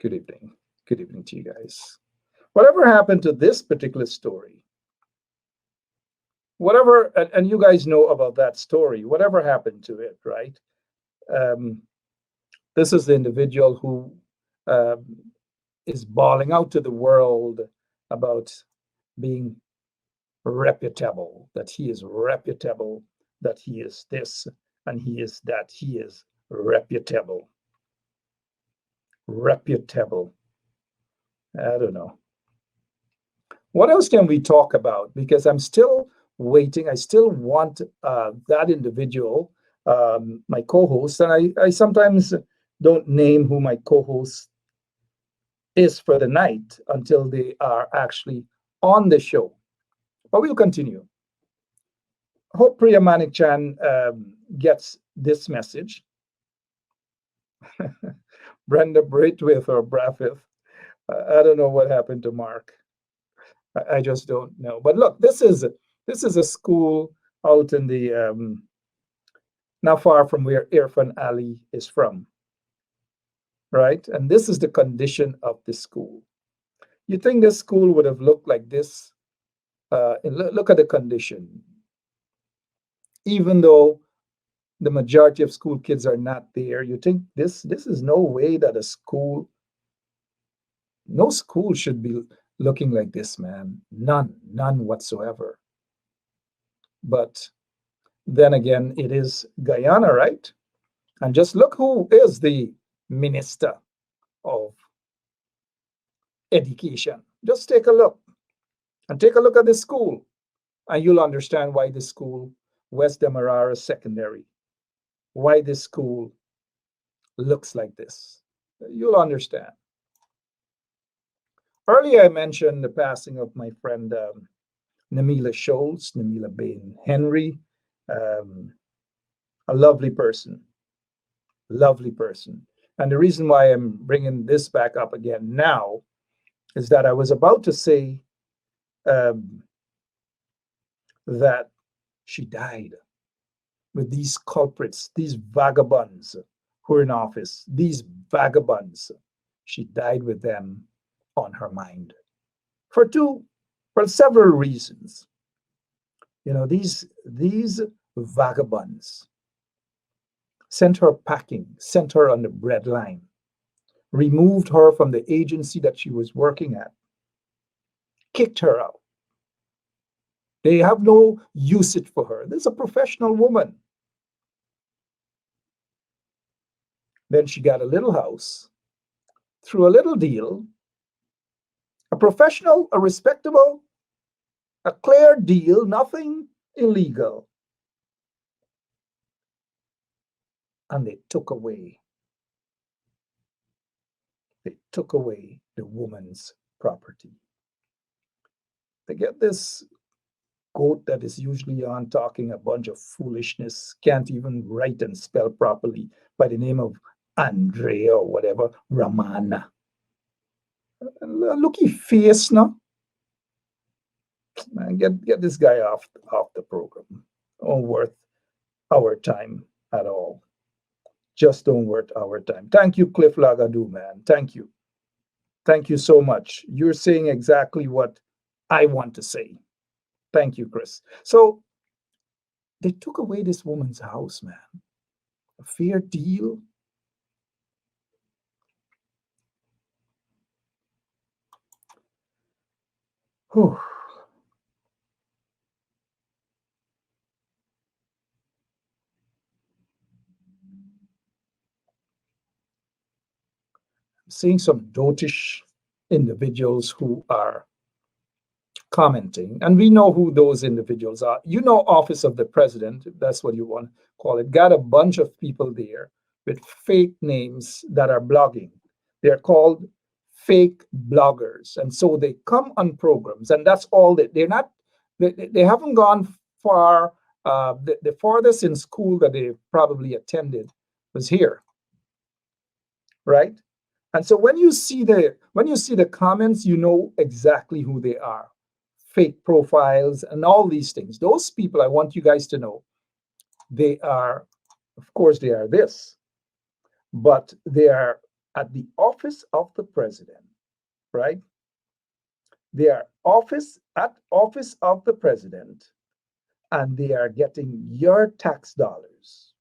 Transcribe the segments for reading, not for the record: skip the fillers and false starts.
Good evening. Good evening to you guys. Whatever happened to this particular story? Whatever, and you guys know about that story. Whatever happened to it, right? Um, this is the individual who um, is bawling out to the world about being reputable, that he is reputable, that he is this and he is that. He is reputable. Reputable. I don't know. What else can we talk about? Because I'm still waiting. I still want that individual, my co-host, and I sometimes don't name who my co-host is for the night until they are actually on the show. But we'll continue. Hope Priya Manik Chan gets this message. Brenda Braithwaite or Brathwaite. I don't know what happened to Mark. I just don't know. But look, this is a school out in the not far from where Irfan Ali is from, right? And this is the condition of the school. You think this school would have looked like this? And look at the condition. Even though the majority of school kids are not there, you think this is no way that no school should be looking like this, man. None whatsoever. But then again, it is Guyana, right? And just look who is the minister of education. Just take a look and take a look at the school, and you'll understand why the school, West Demerara Secondary, why this school looks like this. You'll understand. Earlier, I mentioned the passing of my friend Namila Scholes, Namila Bain Henry, a lovely person, lovely person. And the reason why I'm bringing this back up again now is that I was about to say that she died with these culprits, these vagabonds who are in office, these vagabonds. She died with them on her mind for several reasons. You know, these vagabonds sent her packing, sent her on the breadline, removed her from the agency that she was working at, kicked her out. They have no usage for her. This is a professional woman. Then she got a little house through a little deal, a professional, a respectable, a clear deal, nothing illegal. And they took away the woman's property. They get this goat that is usually on talking a bunch of foolishness, can't even write and spell properly, by the name of Andrea or whatever, Ramana. Looky face now. Man, get this guy off the program. Don't worth our time at all. Just don't worth our time. Thank you, Cliff Lagadu, man. Thank you. Thank you so much. You're saying exactly what I want to say. Thank you, Chris. So they took away this woman's house, man. A fair deal. Whew. I'm seeing some dotish individuals who are commenting, and we know who those individuals are. You know, Office of the President, if that's what you want to call it, got a bunch of people there with fake names that are blogging. They're called fake bloggers, and so they come on programs, and that's all they're not. They haven't gone far. The farthest in school that they probably attended was here, right? And so when you see the comments, you know exactly who they are. Fake profiles and all these things. Those people, I want you guys to know, they are, of course, they are this, but they are at the office of the president, right? They are at office of the president, and they are getting your tax dollars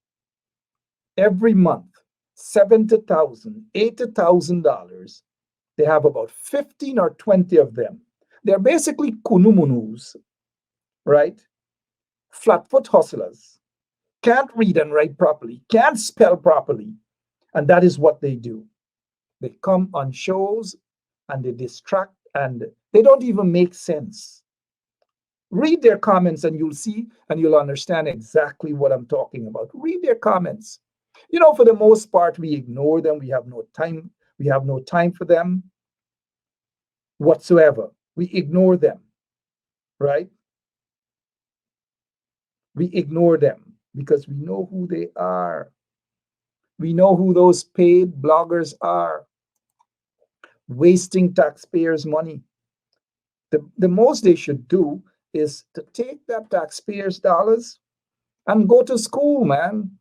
every month, $70,000, $80,000. They have about 15 or 20 of them. They're basically kunumunus, right? Flatfoot hustlers. Can't read and write properly, can't spell properly. And that is what they do. They come on shows and they distract, and they don't even make sense. Read their comments and you'll see and you'll understand exactly what I'm talking about. Read their comments. You know, for the most part, we ignore them. We have no time. We have no time for them whatsoever. We ignore them, right? We ignore them because we know who they are. We know who those paid bloggers are, wasting taxpayers' money. The most they should do is to take that taxpayers' dollars and go to school, man.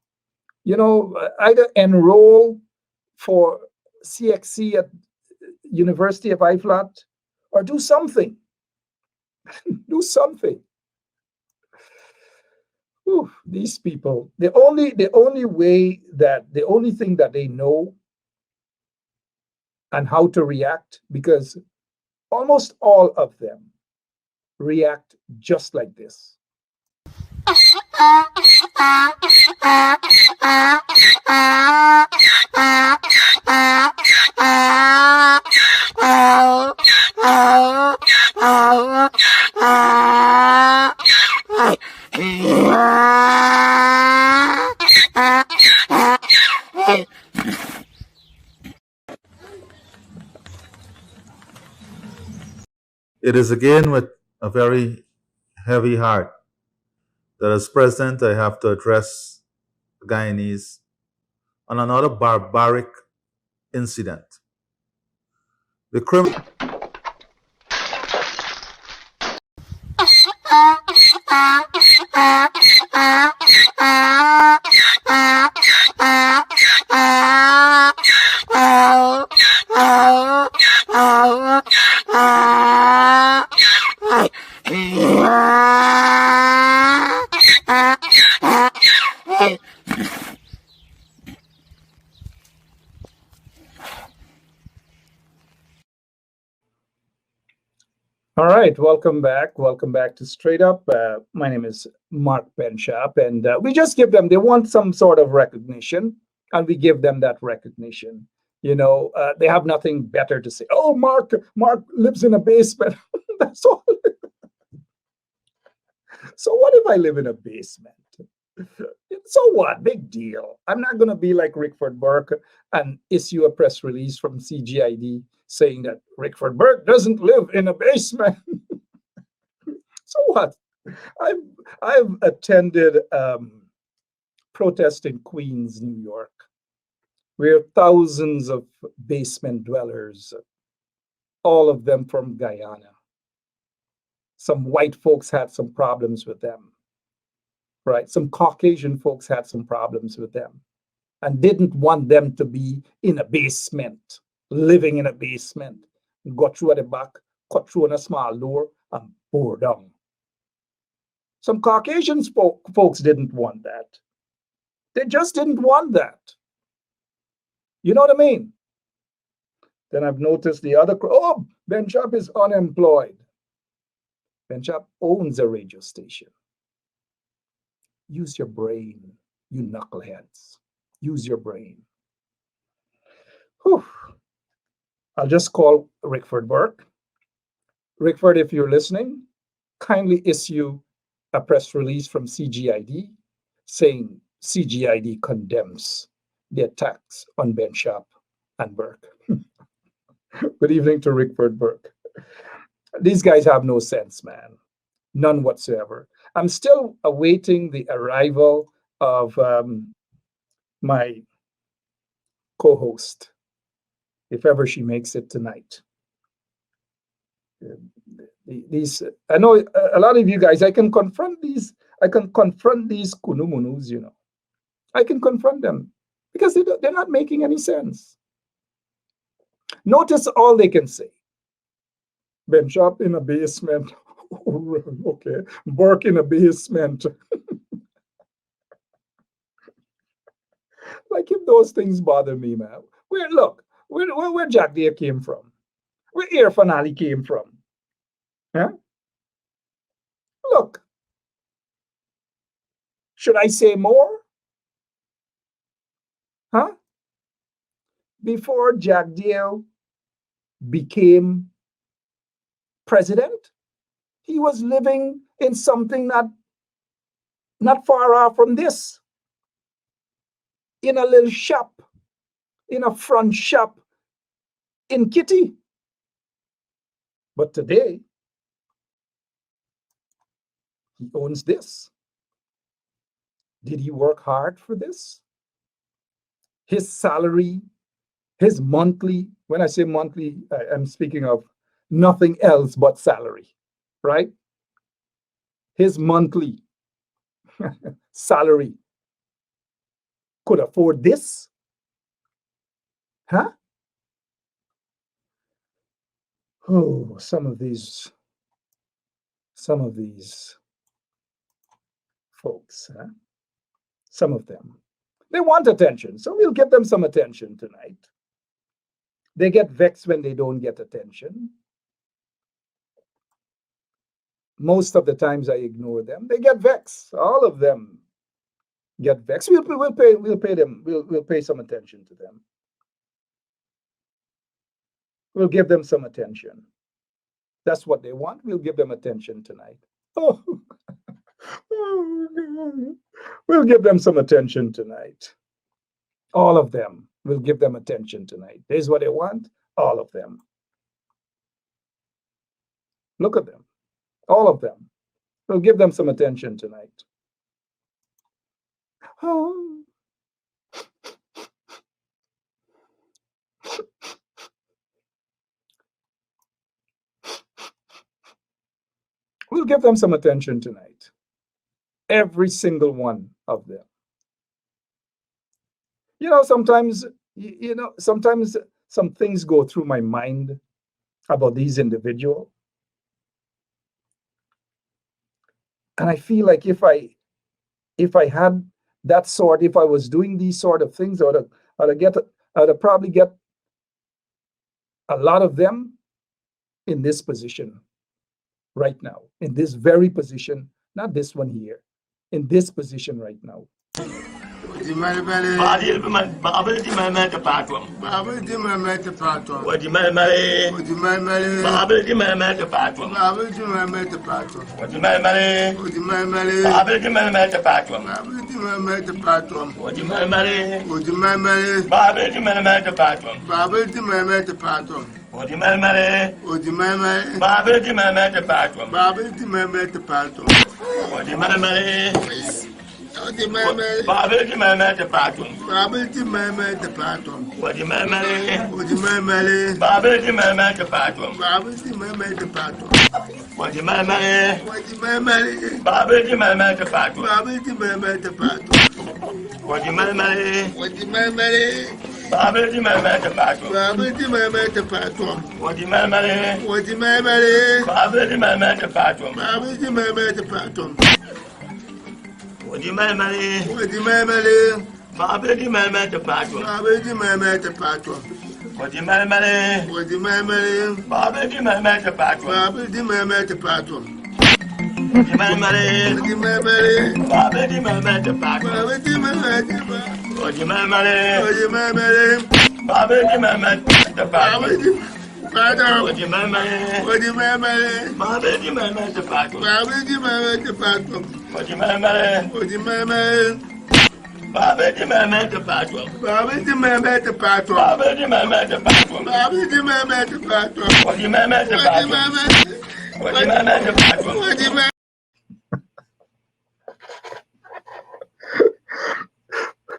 You know, either enroll for CXC at University of IFLAT or do something. Do something. Whew, these people, the only thing that they know and how to react, because almost all of them react just like this. It is again with a very heavy heart that as president I have to address the Guyanese on another barbaric incident. The criminal All right, welcome back. Welcome back to Straight Up. My name is Mark Benschop, and we just give them, they want some sort of recognition, and we give them that recognition. You know, they have nothing better to say. Oh, Mark lives in a basement. That's all. So what if I live in a basement? So what? Big deal. I'm not going to be like Rickford Burke and issue a press release from CGID saying that Rickford Burke doesn't live in a basement. So what? I've attended protest in Queens, New York, where thousands of basement dwellers, all of them from Guyana. Some white folks had some problems with them, right? Some Caucasian folks had some problems with them and didn't want them to be in a basement, living in a basement. Got through at the back, cut through on a small door, and bore down. Some Caucasian folks didn't want that. They just didn't want that. You know what I mean? Then I've noticed the other, oh, Benschop is unemployed. Benschop owns a radio station. Use your brain, you knuckleheads. Use your brain. Whew. I'll just call Rickford Burke. Rickford, if you're listening, kindly issue a press release from CGID saying CGID condemns the attacks on Benschop and Burke. Good evening to Rickford Burke. These guys have no sense, man. None whatsoever. I'm still awaiting the arrival of my co-host, if ever she makes it tonight. These, I know a lot of you guys, I can confront these kunumunus, you know. I can confront them because they're not making any sense. Notice all they can say. Benschop in a basement. Okay. Burke in a basement. Like, if those things bother me, man. Where Jack Deere came from. Where Air Finale came from. Huh? Look. Should I say more? Huh? Before Jack Deere became president, he was living in something not far off from this. In a little shop, in a front shop in Kitty. But today, he owns this. Did he work hard for this? His salary, his monthly, when I say monthly, I'm speaking of nothing else but salary, right? His monthly salary could afford this? Huh? Oh, some of these folks, huh? Some of them, they want attention, so we'll give them some attention tonight. They get vexed when they don't get attention. Most of the times I ignore them. They get vexed. All of them get vexed. We'll pay them. We'll pay some attention to them. We'll give them some attention. That's what they want. We'll give them attention tonight. Oh, we'll give them some attention tonight. All of them. We'll give them attention tonight. There's what they want. All of them. Look at them. All of them. We'll give them some attention tonight. Oh. We'll give them some attention tonight. Every single one of them. Sometimes some things go through my mind about these individuals. And I feel like if I had that sort, if I was doing these sort of things, I'd probably get a lot of them in this position right now, in this very position, not this one here, in this position right now.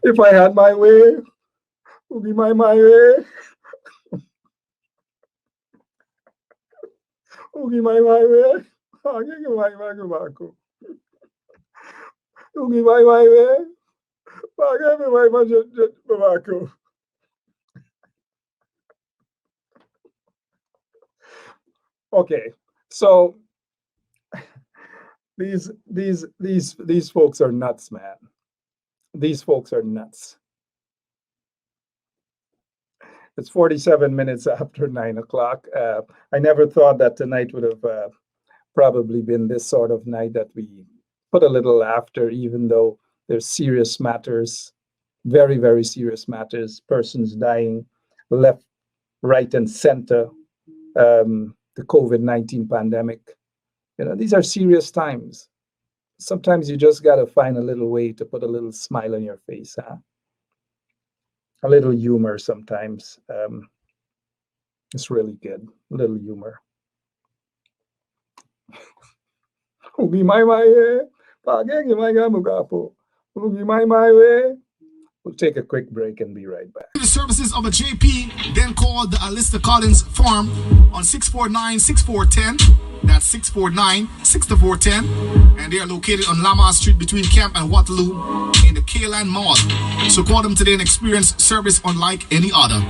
If I had my way, would be my way. Would my way. I'll give you my tobacco. Would be my way. I'll give you my tobacco. Okay, so these folks are nuts, man. These folks are nuts. It's 47 minutes after 9 o'clock. I never thought that tonight would have probably been this sort of night that we put a little laughter, even though there's serious matters, very, very serious matters, persons dying left, right, and center, the COVID-19 pandemic. These are serious times. Sometimes you just got to find a little way to put a little smile on your face, huh? A little humor sometimes. It's really good. A little humor. Ugi mai mai pageng mai gamugapo. Ugi mai mai. We'll take a quick break and be right back. The services of a JP, then called the Alista Collins Farm on 649-6410. That's 649-6410. And they are located on Lamar Street between Camp and Waterloo in the K-Land Mall. So call them today and experience service unlike any other.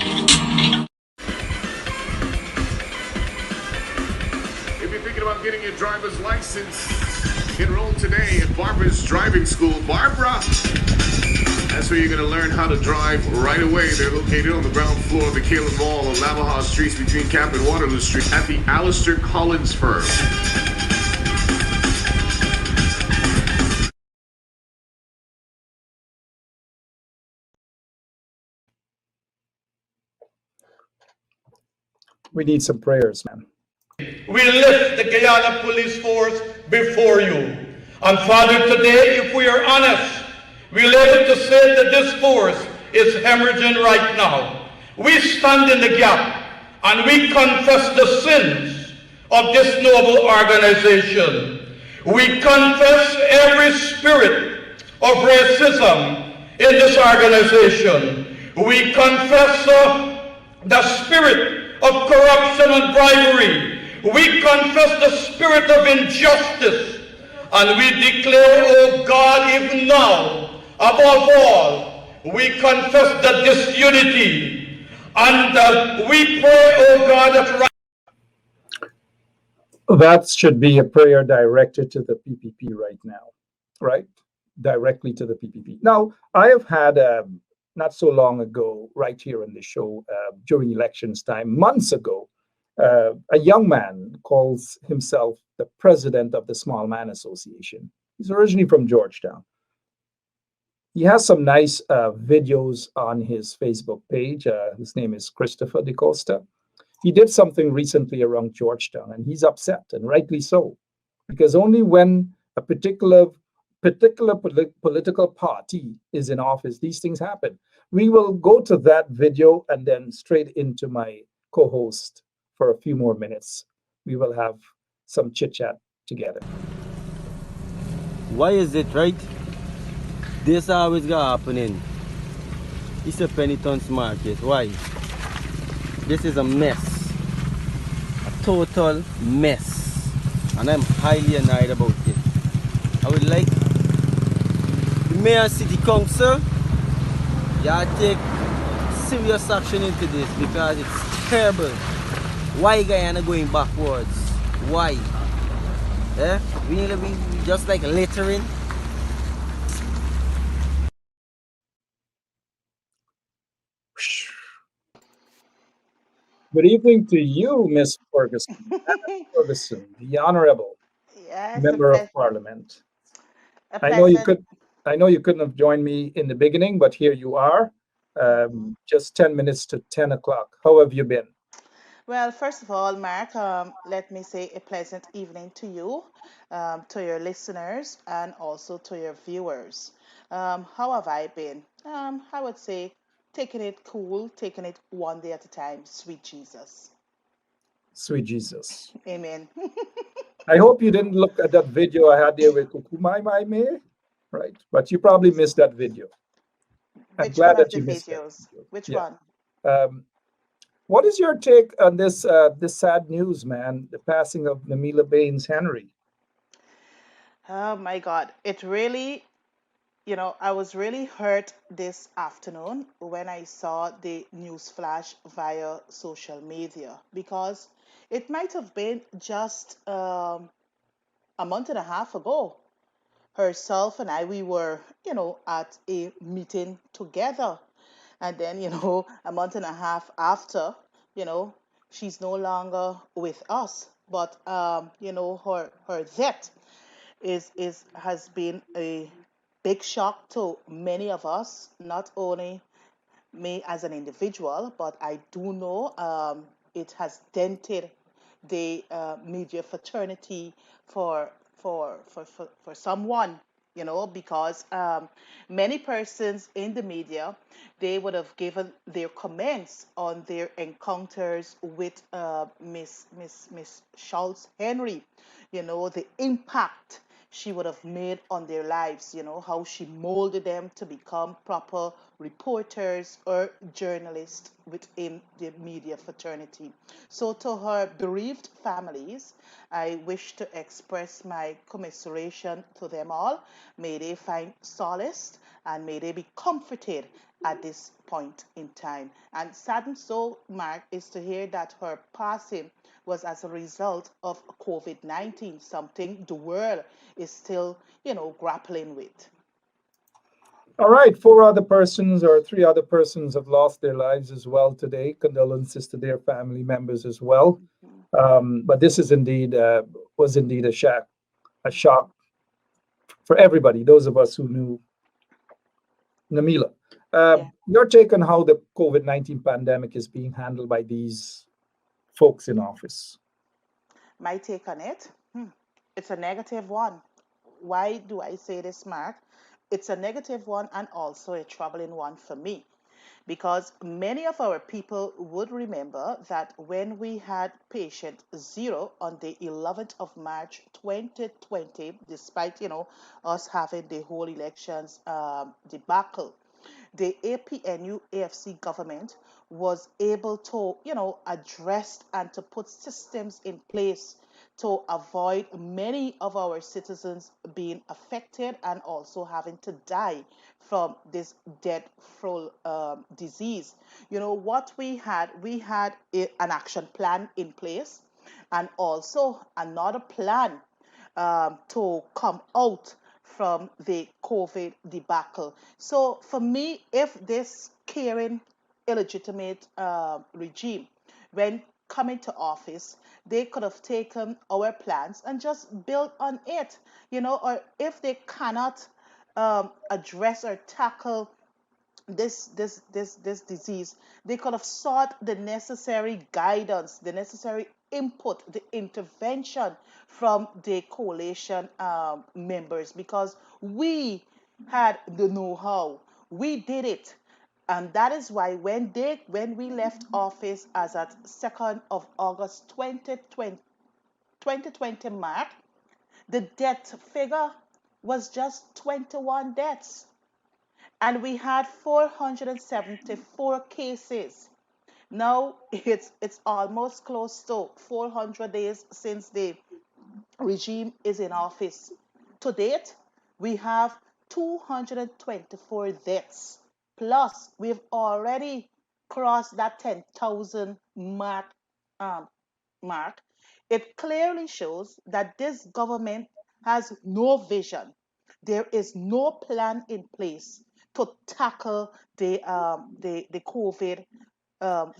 If you're thinking about getting your driver's license, enroll today at Barbara's Driving School. Barbara! That's where you're going to learn how to drive right away. They're located on the ground floor of the Kalen Mall on Lamaha Street between Camp and Waterloo Street at the Alistair Collins firm. We need some prayers, man. We lift the Guyana Police Force before you. And Father, today, if we are honest, we're able to say that this force is hemorrhaging right now. We stand in the gap and we confess the sins of this noble organization. We confess every spirit of racism in this organization. We confess the spirit of corruption and bribery. We confess the spirit of injustice. And we declare, oh God, even now, above all, we confess the disunity, and we pray, oh God, that should be a prayer directed to the PPP right now, right? Directly to the PPP. Now, I have had, not so long ago, right here on the show, during elections time, months ago, a young man calls himself the president of the Small Man Association. He's originally from Georgetown. He has some nice videos on his Facebook page. His name is Christopher DeCosta. He did something recently around Georgetown, and he's upset, and rightly so, because only when a particular political party is in office, these things happen. We will go to that video and then straight into my co-host for a few more minutes. We will have some chit-chat together. Why is it, right? This always got happening. It's a penitence market. Why? This is a mess. A total mess. And I'm highly annoyed about it. I would like the mayor and city council, y'all take serious action into this because it's terrible. Why Guyana going backwards? Why? We just like littering. Good evening to you, Miss Ferguson. Ferguson, the honorable member of parliament. I know you couldn't have joined me in the beginning, but here you are. Just 10 minutes to 10 o'clock. How have you been? Well, first of all, Mark, let me say a pleasant evening to you, to your listeners, and also to your viewers. How have I been? I would say taking it cool, taking it one day at a time. Sweet Jesus. Sweet Jesus. Amen. I hope you didn't look at that video I had there with Kukumai Mai Me, right? But you probably missed that video. I'm glad that you missed videos? That. Which Yeah. one? What is your take on this this sad news, man? The passing of Namila Baines Henry. Oh my God. It really, I was really hurt this afternoon when I saw the news flash via social media because it might have been just a month and a half ago. Herself and I, we were, at a meeting together. And then, a month and a half after, you know, she's no longer with us. But, her death is has been a big shock to many of us, not only me as an individual, but I do know it has dented the media fraternity for for someone, because many persons in the media, they would have given their comments on their encounters with Miss Schultz Henry, the impact she would have made on their lives, how she molded them to become proper reporters or journalists within the media fraternity. So, to her bereaved families, I wish to express my commiseration to them all. May they find solace and may they be comforted at this point in time. And saddened so, Mark, is to hear that her passing was as a result of COVID-19, something the world is still, grappling with. All right, four other persons or three other persons have lost their lives as well today. Condolences to their family members as well. But this is indeed was indeed a shock for everybody. Those of us who knew Namila. Yeah. Your take on how the COVID-19 pandemic is being handled by these folks in office? My take on it, it's a negative one. Why do I say this, Mark? It's a negative one and also a troubling one for me because many of our people would remember that when we had patient zero on the 11th of March 2020, despite us having the whole elections debacle, the APNU AFC government was able to, address and to put systems in place to avoid many of our citizens being affected and also having to die from this deadful disease. What we had an action plan in place and also another plan to come out from the COVID debacle. So for me, if this caring, illegitimate regime, when coming to office, they could have taken our plans and just built on it, or if they cannot address or tackle this disease, they could have sought the necessary guidance, the necessary input, the intervention from the coalition members because we had the know-how. We did it. And that is why when we left office as at 2nd of August 2020 Mark, the death figure was just 21 deaths and we had 474 cases. Now it's almost close to 400 days since the regime is in office. To date, we have 224 deaths. Plus, we've already crossed that 10,000 um, mark. It clearly shows that this government has no vision. There is no plan in place to tackle the COVID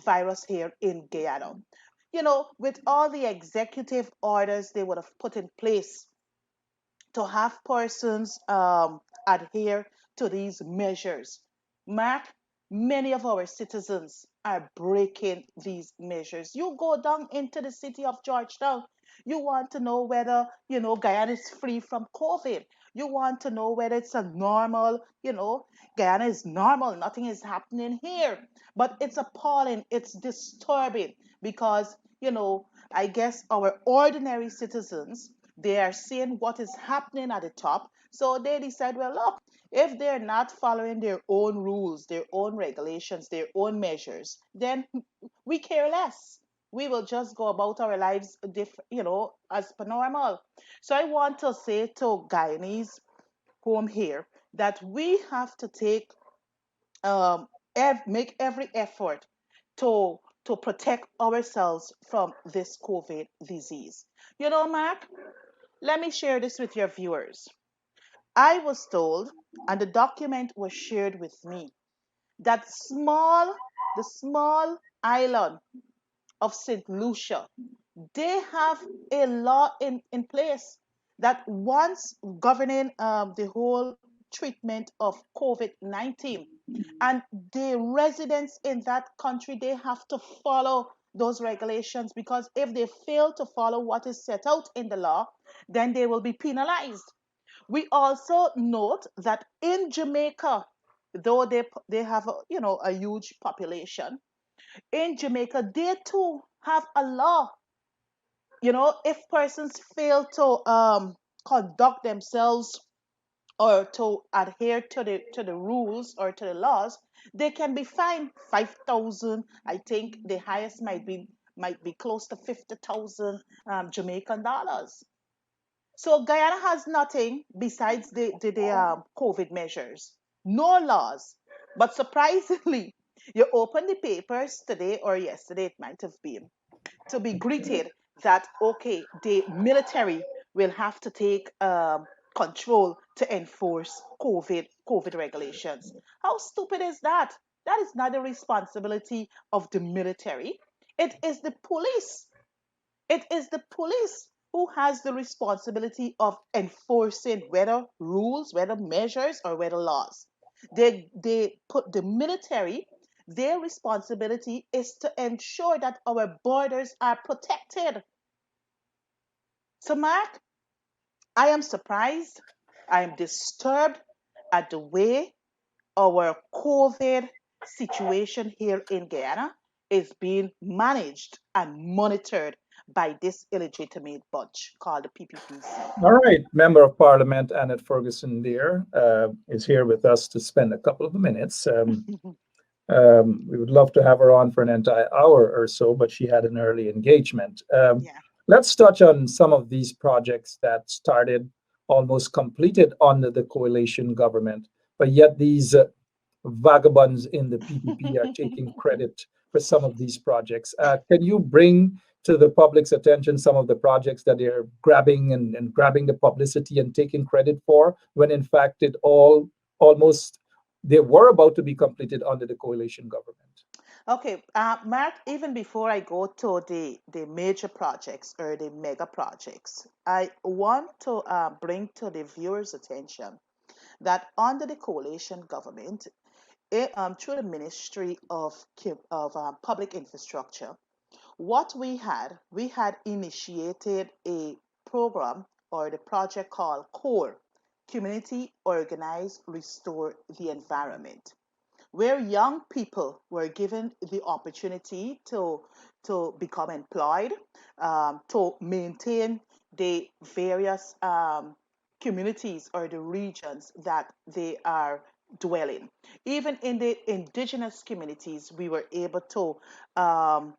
virus here in Guyana. With all the executive orders they would have put in place to have persons adhere to these measures. Mark, many of our citizens are breaking these measures. You go down into the city of Georgetown, you want to know whether, Guyana is free from COVID. You want to know whether it's a normal, Guyana is normal, nothing is happening here. But it's appalling, it's disturbing because, I guess our ordinary citizens, they are seeing what is happening at the top. So they decide, well, look, if they're not following their own rules, their own regulations, their own measures, then we care less. We will just go about our lives as per normal. So I want to say to Guyanese home here that we have to make every effort to protect ourselves from this COVID disease. You know, Mark, let me share this with your viewers. I was told, and the document was shared with me, that the small island of St. Lucia, they have a law in place that once governing the whole treatment of COVID-19, and the residents in that country, they have to follow those regulations, because if they fail to follow what is set out in the law, then they will be penalized. We also note that in Jamaica, though they have a huge population, in Jamaica they too have a law. If persons fail to conduct themselves or to adhere to the rules or to the laws, they can be fined 5,000. I think the highest might be close to 50,000 Jamaican dollars. So Guyana has nothing besides the COVID measures, no laws. But surprisingly, you open the papers today or yesterday, it might have been, to be greeted that, okay, the military will have to take control to enforce COVID regulations. How stupid is that? That is not the responsibility of the military. It is the police. It is the police who has the responsibility of enforcing whether rules, whether measures, or whether laws. They put the military, their responsibility is to ensure that our borders are protected. So, Mark, I am surprised, I am disturbed at the way our COVID situation here in Guyana is being managed and monitored by this illegitimate bunch called the PPPC. All right, Member of Parliament Annette Ferguson there is here with us to spend a couple of minutes. We would love to have her on for an entire hour or so, but she had an early engagement. Yeah. Let's touch on some of these projects that started, almost completed under the coalition government, but yet these vagabonds in the PPP are taking credit for some of these projects. Can you bring to the public's attention some of the projects that they're grabbing and grabbing the publicity and taking credit for, when in fact it all almost they were about to be completed under the coalition government? Okay, Mark, even before I go to the major projects or the mega projects, I want to bring to the viewers' attention that under the coalition government, through the Ministry of Public Infrastructure, what we had initiated a program or the project called CORE, Community Organized Restore the Environment, where young people were given the opportunity to become employed, to maintain the various communities or the regions that they are dwelling. Even in the indigenous communities, we were able to um,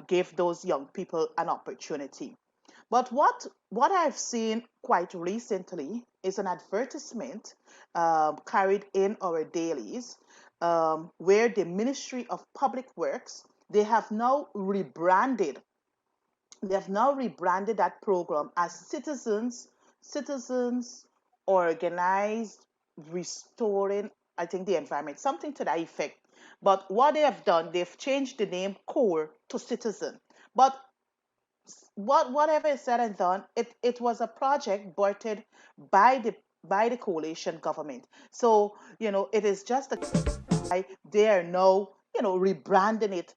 give those young people an opportunity. But what I've seen quite recently is an advertisement carried in our dailies, where the Ministry of Public Works, they have now rebranded that program as citizens organized restoring, I think, the environment, something to that effect. But what they have done, they've changed the name core to citizen. But whatever is said and done, it was a project birthed by the coalition government. So it is just they are now rebranding it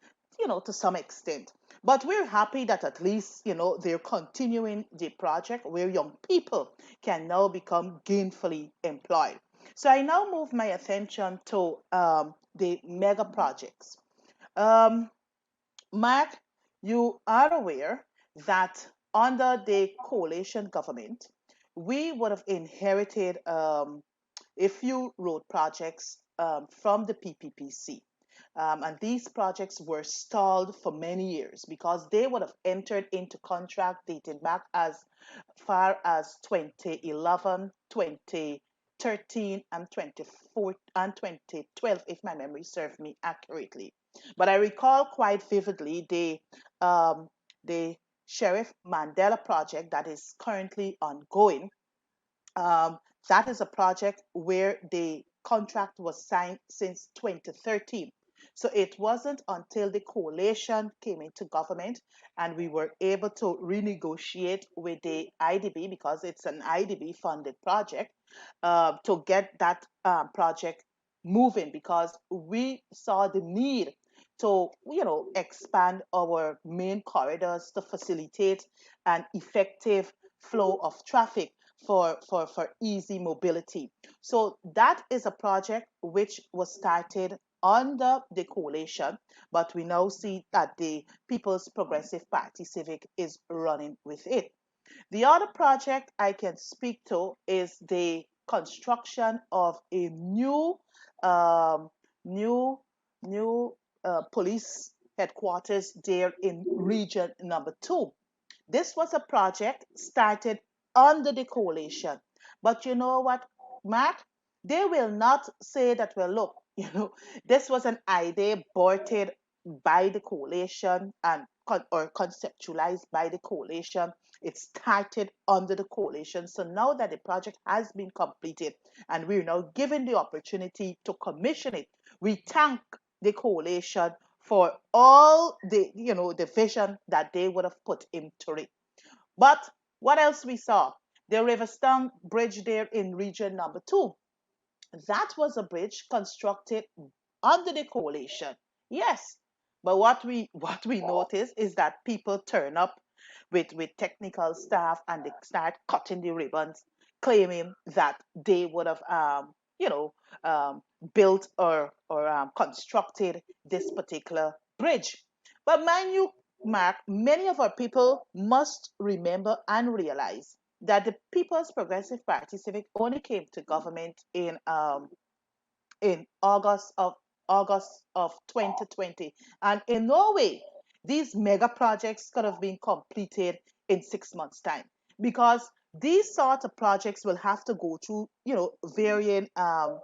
to some extent. But we're happy that at least they're continuing the project where young people can now become gainfully employed. So I now move my attention to the mega projects. um, Mark, you are aware that under the coalition government, we would have inherited a few road projects from the PPPC. And these projects were stalled for many years because they would have entered into contract dating back as far as 2011, 2012. 2013 and 24 and 2012, if my memory serves me accurately. But I recall quite vividly the Sheriff Mandela project that is currently ongoing. Um, that is a project where the contract was signed since 2013. So it wasn't until the coalition came into government and we were able to renegotiate with the IDB, because it's an IDB funded project, to get that project moving, because we saw the need to, expand our main corridors to facilitate an effective flow of traffic for easy mobility. So that is a project which was started under the coalition, but we now see that the People's Progressive Party Civic is running with it. The other project I can speak to is the construction of a um, new, police headquarters there in region number 2. This was a project started under the coalition. But you know what, Mark? They will not say that, well, look, this was an idea aborted by the coalition and or conceptualized by the coalition. It started under the coalition. So now that the project has been completed and we're now given the opportunity to commission it, we thank the coalition for all the vision that they would have put into it. But what else we saw? The Riverstone Bridge there in region number 2. That was a bridge constructed under the coalition. Yes. But what we notice is that people turn up with technical staff and they start cutting the ribbons, claiming that they would have you know built or constructed this particular bridge. But mind you, Mark, many of our people must remember and realize that the People's Progressive Party Civic only came to government in August of 2020, and in no way these mega projects could have been completed in 6 months' time, because these sort of projects will have to go through varying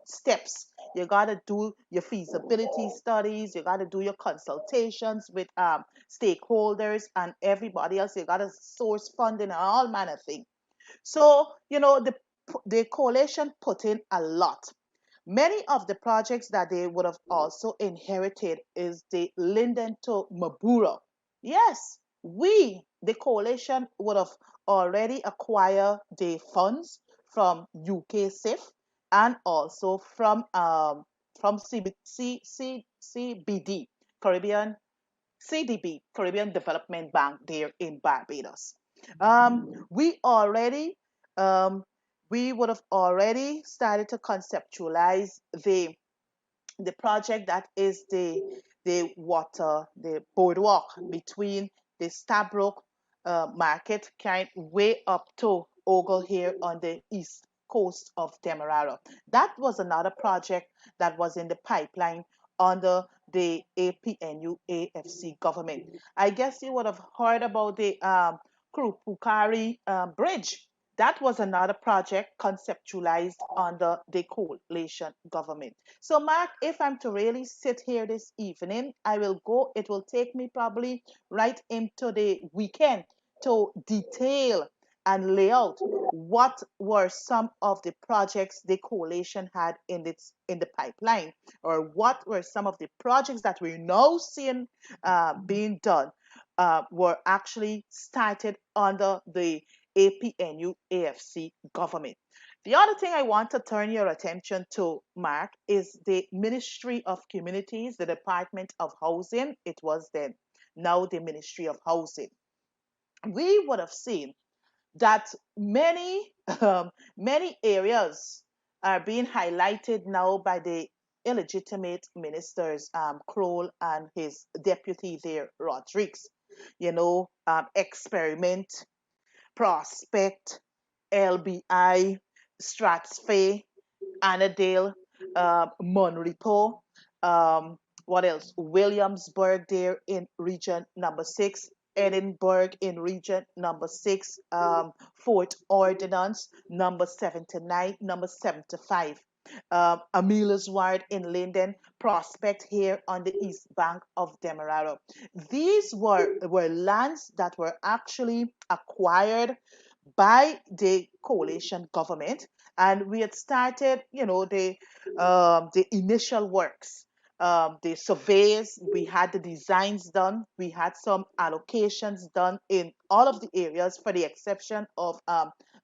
steps. You got to do your feasibility studies, you got to do your consultations with stakeholders and everybody else, you got to source funding and all manner of things. So, the coalition put in a lot. Many of the projects that they would have also inherited is the Linden to Mabura. Yes, the coalition, would have already acquired the funds from UK SIF and also from CBD, Caribbean CDB, Caribbean Development Bank there in Barbados. We already um, we would have already started to conceptualize the project that is the boardwalk between the Stabroek market kind way up to Ogle here on the east coast of Demerara. That was another project that was in the pipeline under the APNU AFC government. I guess you would have heard about the Kurupukari Bridge. That was another project conceptualized under the coalition government. So, Mark, if I'm to really sit here this evening, it will take me probably right into the weekend to detail and lay out what were some of the projects the coalition had in the pipeline, or what were some of the projects that we're now seeing being done were actually started under the APNU AFC government. The other thing I want to turn your attention to, Mark, is the Ministry of Communities, the Department of Housing. It was then, now the Ministry of Housing. We would have seen that many areas are being highlighted now by the illegitimate ministers, Kroll and his deputy there, Rodriguez. Experiment, Prospect, LBI, Strathspey, Annadale, Monrepo, what else? Williamsburg there in region number 6, Edinburgh in region number 6, Fort Ordnance number 79, number 75. Amelia's Ward in Linden, Prospect here on the east bank of Demerara. These were lands that were actually acquired by the coalition government, and we had started, the initial works, the surveys. We had the designs done. We had some allocations done in all of the areas, for the exception of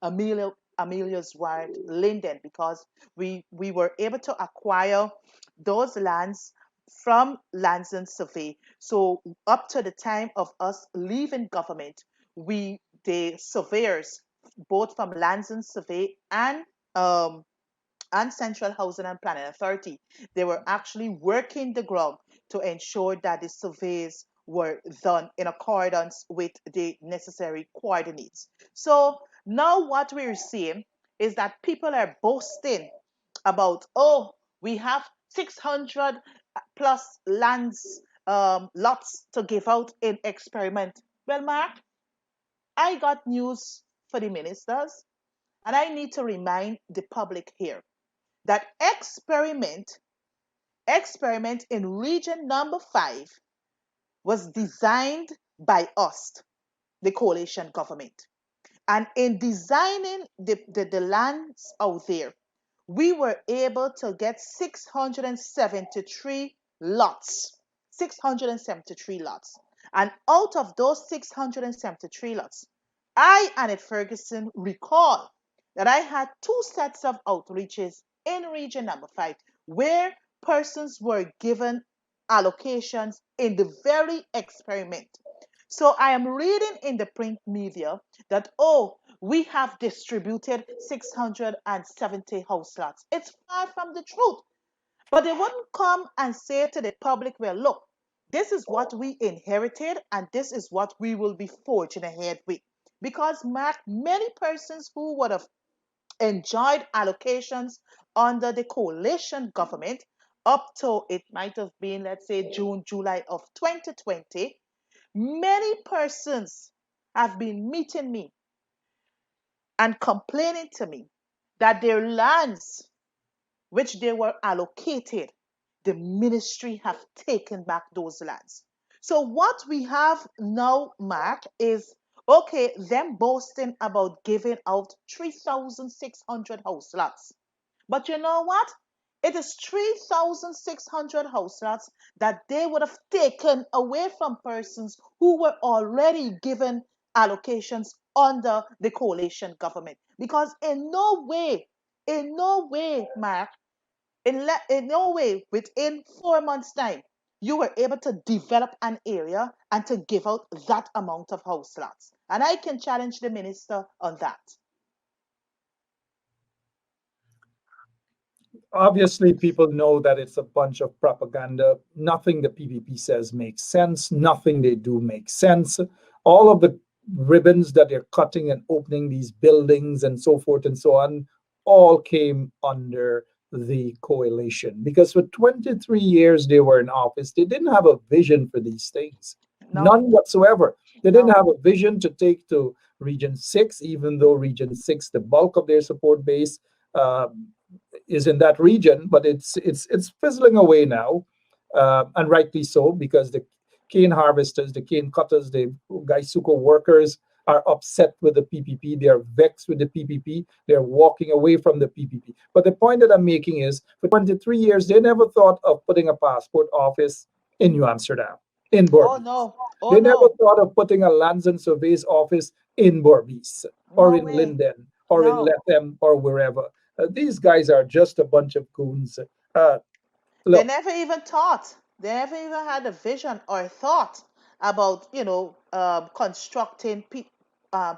Amelia's Ward, Linden, because we were able to acquire those lands from Lands and Survey. So up to the time of us leaving government, the surveyors, both from Lands and Survey and Central Housing and Planning Authority, they were actually working the ground to ensure that the surveys were done in accordance with the necessary coordinates. So now what we're seeing is that people are boasting about, oh, we have 600 plus lands, lots to give out in experiment. Well, Mark, I got news for the ministers, and I need to remind the public here that experiment in region number 5 was designed by us, the coalition government. And in designing the lands out there, we were able to get 673 lots. 673 lots. And out of those 673 lots, I, Annette Ferguson, recall that I had 2 sets of outreaches in region number 5 where persons were given allocations in the very experiment. So I am reading in the print media that, oh, we have distributed 670 house lots. It's far from the truth. But they wouldn't come and say to the public, well, look, this is what we inherited and this is what we will be forging ahead with. Because, Mark, many persons who would have enjoyed allocations under the coalition government up to, it might have been, let's say, June, July of 2020, many persons have been meeting me and complaining to me that their lands, which they were allocated, the ministry have taken back those lands. So what we have now, Mark, is, okay, them boasting about giving out 3,600 house lots. But you know what? It is 3,600 house lots that they would have taken away from persons who were already given allocations under the coalition government. Because in no way, Mark, in no way within 4 months' time, you were able to develop an area and to give out that amount of house lots. And I can challenge the minister on that. Obviously, people know that it's a bunch of propaganda. Nothing the PPP says makes sense. Nothing they do makes sense. All of the ribbons that they're cutting and opening these buildings and so forth and so on all came under the coalition, because for 23 years they were in office. They didn't have a vision for these things. No. None whatsoever. They didn't No. have a vision to take to Region 6, even though Region 6, the bulk of their support base is in that region, but it's fizzling away now, and rightly so, because the cane harvesters, the cane cutters, the Gaisuko workers are upset with the PPP. They are vexed with the PPP. They're walking away from the PPP. But the point that I'm making is, for 23 years, they never thought of putting a passport office in New Amsterdam, in Berbice. Oh, no. Oh, They no. never thought of putting a Lands and Surveys office in Berbice or No in way. Linden or in No. Lethem or wherever. These guys are just a bunch of goons. They Look, never even thought. They never even had a vision or thought about, constructing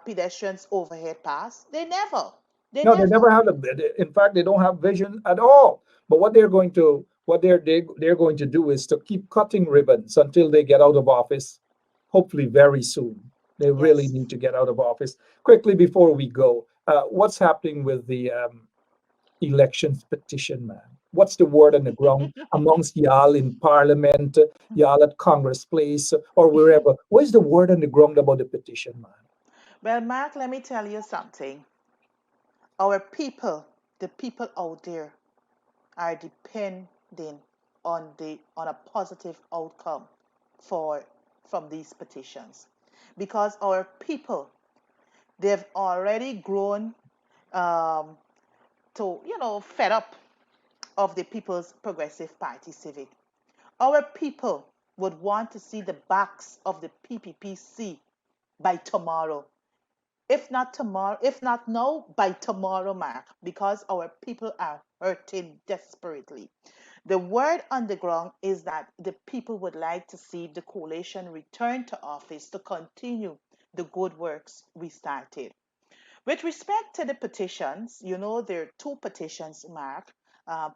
pedestrians overhead pass. They never. They no, they never. never have a. In fact, they don't have vision at all. But what they're going to do is to keep cutting ribbons until they get out of office. Hopefully, very soon. They really Yes. need to get out of office quickly before we go. What's happening with the elections petition, man? what's the word on the ground amongst y'all in Parliament, y'all at Congress Place, or wherever? What is the word on the ground about the petition, man? Well, Mark, let me tell you something. Our people, the people out there, are depending on a positive outcome from these petitions, because our people, they've already grown to fed up of the People's Progressive Party Civic. Our people would want to see the backs of the PPPC by tomorrow. If not tomorrow, if not now, by tomorrow, Mark, because our people are hurting desperately. The word on the ground is that the people would like to see the coalition return to office to continue the good works we started. With respect to the petitions, there are two petitions, Mark.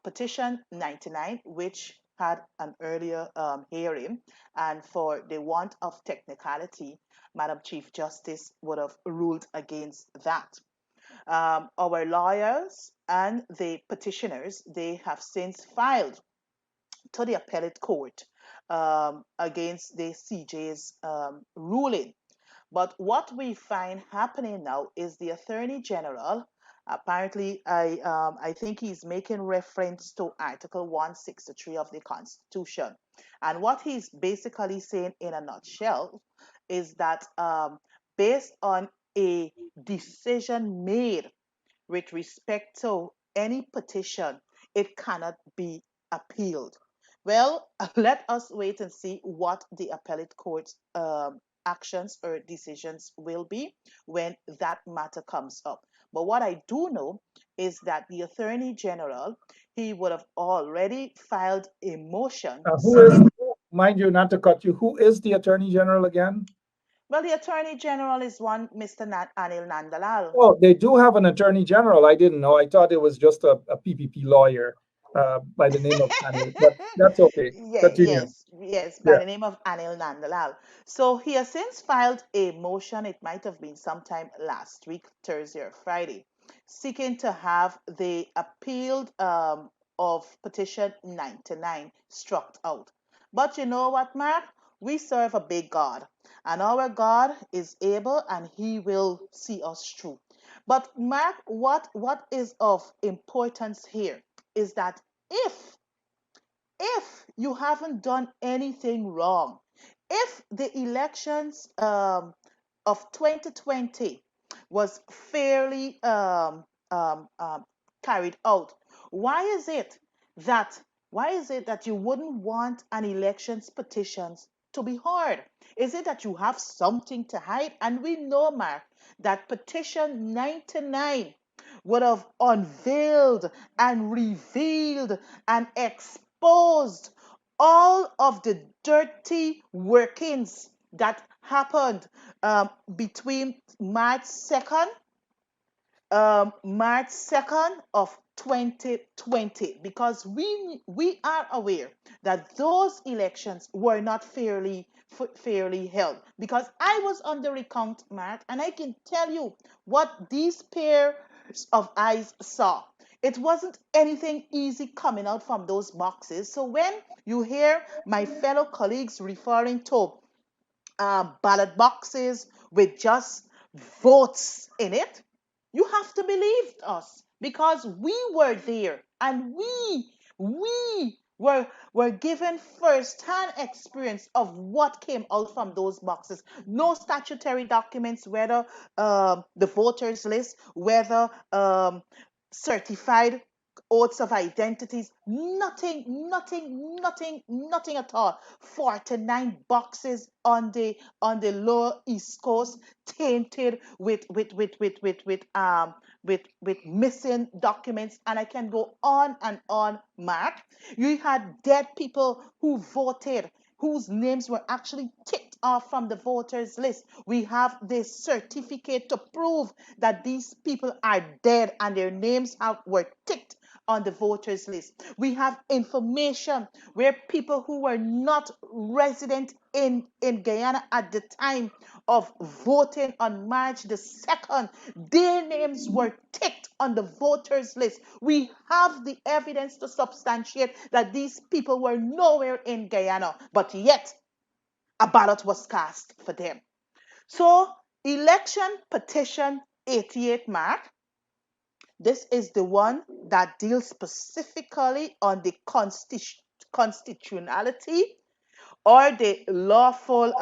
Petition 99, which had an earlier hearing, and for the want of technicality, Madam Chief Justice would have ruled against that. Our lawyers and the petitioners, they have since filed to the appellate court against the CJ's ruling. But what we find happening now is the Attorney General, apparently, I think he's making reference to Article 163 of the Constitution. And what he's basically saying in a nutshell is that based on a decision made with respect to any petition, it cannot be appealed. Well, let us wait and see what the appellate court actions or decisions will be when that matter comes up. But what I do know is that the Attorney General, he would have already filed a motion. Mind you, not to cut you, who is the Attorney General again? Well, the Attorney General is one Mr. Anil Nandalal. Oh, they do have an Attorney General. I didn't know. I thought it was just a PPP lawyer by the name of Anil, but that's okay. Continue. Yes, by the name of Anil Nandalal. So he has since filed a motion, it might have been sometime last week, Thursday or Friday, seeking to have the appealed of petition 99 struck out. But you know what, Mark? We serve a big God, and our God is able and he will see us through. But Mark, what is of importance here is that if you haven't done anything wrong, if the elections of 2020 was fairly carried out, why is it that you wouldn't want an elections petitions to be heard? Is it that you have something to hide? And we know, Mark, that petition 99 would have unveiled and revealed and exposed all of the dirty workings that happened between March 2nd of 2020, because we are aware that those elections were not fairly held. Because I was on the recount, Mark, and I can tell you what these pairs of eyes saw. It wasn't anything easy coming out from those boxes. So when you hear my fellow colleagues referring to ballot boxes with just votes in it, you have to believe us, because we were there and we were given first-hand experience of what came out from those boxes. No statutory documents, whether the voters list, whether certified oaths of identities, nothing at all. 49 boxes on the lower East Coast, tainted with missing documents, and I can go on and on, Mark. You had dead people who voted, whose names were actually ticked off from the voters list. We have this certificate to prove that these people are dead and their names were ticked on the voters list. We have information where people who were not resident in Guyana at the time of voting on March the 2nd, their names were ticked on the voters list. We have the evidence to substantiate that these people were nowhere in Guyana, but yet a ballot was cast for them. So, election petition 88, Mark, this is the one that deals specifically on the constitutionality or the lawful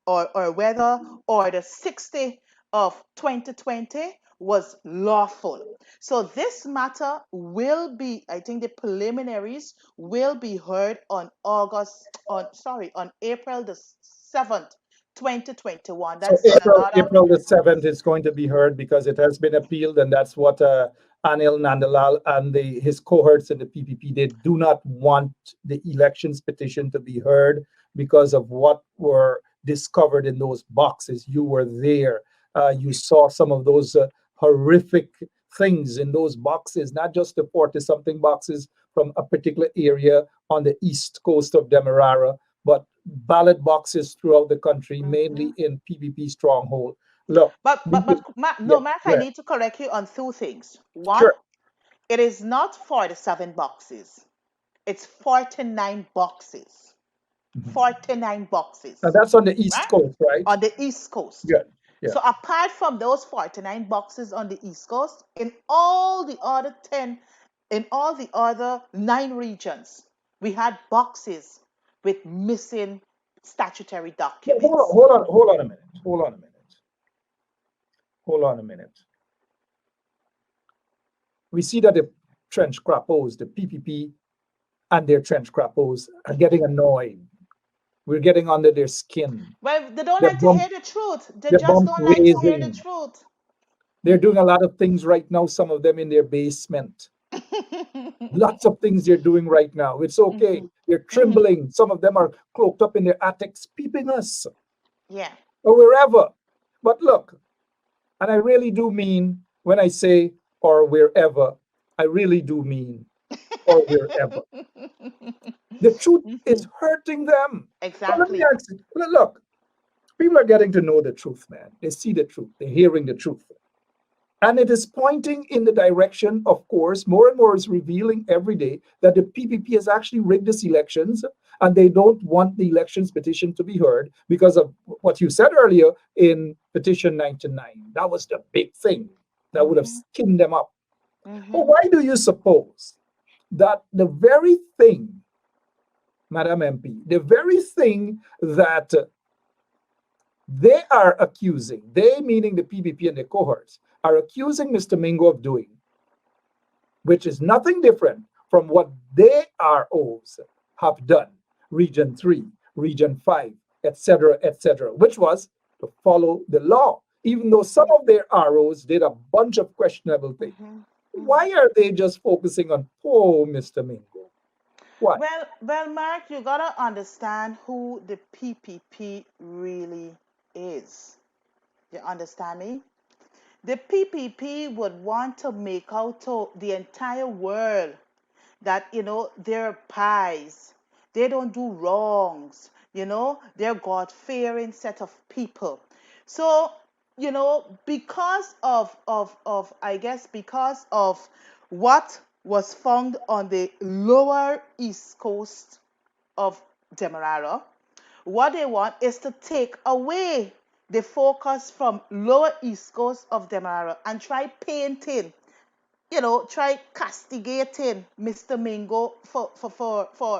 or whether Order 60 of 2020 was lawful. So this matter will be, I think the preliminaries will be heard on April the 7th, 2021. So That's in another. April the 7th is going to be heard because it has been appealed, and that's what Anil Nandalal and his cohorts in the PPP, they do not want the elections petition to be heard because of what were discovered in those boxes. You were there. You saw some of those horrific things in those boxes, not just the 40-something boxes from a particular area on the east coast of Demerara, but ballot boxes throughout the country, mainly in PPP stronghold. Look, But yeah, Mark, I yeah, need to correct you on two things. One, sure. it is not 47 boxes. It's 49 boxes. Mhm. 49 boxes, And that's on the east right? coast, right? On the East Coast. Good. Yeah. So apart from those 49 boxes on the East Coast, in all the other 9 regions, we had boxes with missing statutory documents. Hold on a minute. Hold on a minute. We see that the trench crappos, the PPP and their trench crappos are getting annoyed. We're getting under their skin. Well, they don't Their like to bump, hear the truth. They their just bump don't like to hear the raising. truth. They're doing a lot of things right now, some of them in their basement. Lots of things they're doing right now. It's okay. They're trembling. Some of them are cloaked up in their attics, peeping us Yeah. or wherever. But look, and I really do mean when I say or wherever, I really do mean or wherever. The truth is hurting them. But let me Exactly. ask you, look, people are getting to know the truth, man. They see the truth. They're hearing the truth. And it is pointing in the direction, of course, more and more is revealing every day that the PPP has actually rigged these elections and they don't want the elections petition to be heard because of what you said earlier in Petition 99. That was the big thing that would have skinned them up. But why do you suppose that the very thing, Madam MP, the very thing that they are accusing, they meaning the PPP and the cohorts, are accusing Mr. Mingo of doing, which is nothing different from what their ROs have done, Region 3, Region 5, etc., which was to follow the law, even though some of their ROs did a bunch of questionable things. Why are they just focusing on poor Mr. Mingo? Why? Well, Mark, you gotta understand who the PPP really is. You understand me? The PPP would want to make out to the entire world that, they're pies. They don't do wrongs. They're God-fearing set of people. So, because because of what was found on the lower east coast of Demerara, what they want is to take away the focus from lower east coast of Demerara and try painting, try castigating Mr. Mingo for